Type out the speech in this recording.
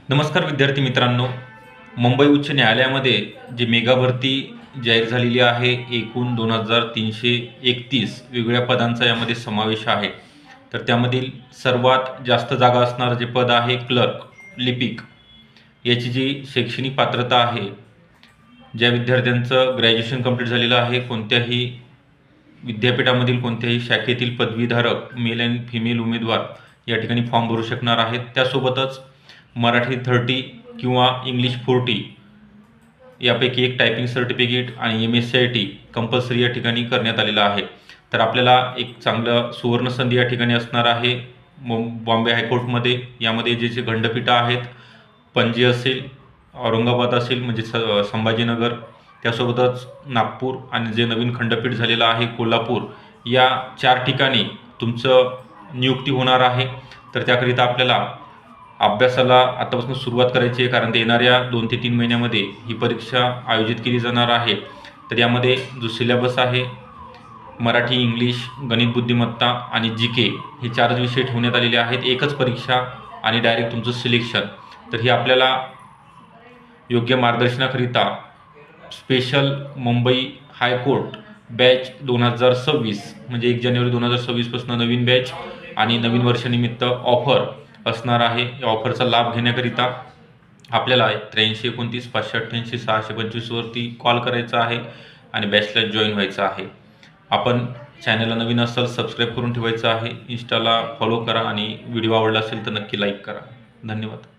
नमस्कार विद्यार्थी मित्रांनो. मुंबई उच्च न्यायालयामध्ये जी मेगा भरती जाहीर झालेली आहे, एकूण 2331 वेगवेगळ्या पदांचा यामध्ये समावेश आहे. तर त्यामधील सर्वात जास्त जागा असणारं जे पद आहे क्लर्क, लिपिक, याची जी शैक्षणिक पात्रता आहे, ज्या विद्यार्थ्यांचं ग्रॅज्युएशन कंप्लीट झालेलं आहे, कोणत्याही विद्यापीठामधील कोणत्याही शाखेतील पदवीधारक मेल आणि फिमेल उमेदवार या ठिकाणी फॉर्म भरू शकणार आहेत. त्यासोबतच मराठी 30 किंवा इंग्लिश 40 यापैकी एक टायपिंग सर्टिफिकेट आणि MSCIT कंपल्सरी या ठिकाणी करण्यात आलेलं आहे. तर आपल्याला एक चांगलं सुवर्णसंधी या ठिकाणी असणार आहे. बॉम्बे हायकोर्टमध्ये यामध्ये जे खंडपीठं आहेत, पणजी असेल, औरंगाबाद असेल म्हणजे संभाजीनगर, त्यासोबतच नागपूर आणि जे नवीन खंडपीठ झालेलं आहे कोल्हापूर, या 4 ठिकाणी तुमचं नियुक्ती होणार आहे. तर त्याकरिता आपल्याला अभ्यासाला आतापासून सुरुवात करायची आहे, कारण ते येणाऱ्या 2 ते 3 महिन्यामध्ये ही परीक्षा आयोजित केली जाणार आहे. तर यामध्ये जो सिलेबस आहे, मराठी, इंग्लिश, गणित बुद्धिमत्ता आणि GK हे 4 विषय ठेवण्यात आलेले आहेत. एकच परीक्षा आणि डायरेक्ट तुमचं सिलेक्शन. तर ही आपल्याला योग्य मार्गदर्शनाकरिता स्पेशल मुंबई हायकोर्ट बॅच 2026 म्हणजे 1 जानेवारी 2026 पासून नवीन बॅच आणि नवीन वर्षानिमित्त ऑफर असणार आहे. या ऑफरचा लाभ घेण्याकरिता आपल्याला 83 29 588 625 वरती कॉल करायचा आहे आणि बॅचला जॉईन व्हायचं आहे. आपण चॅनलला नवीन असाल सबस्क्राईब करून ठेवायचं आहे. इंस्टाला फॉलो करा आणि व्हिडिओ आवडला असेल तर नक्की लाईक करा. धन्यवाद.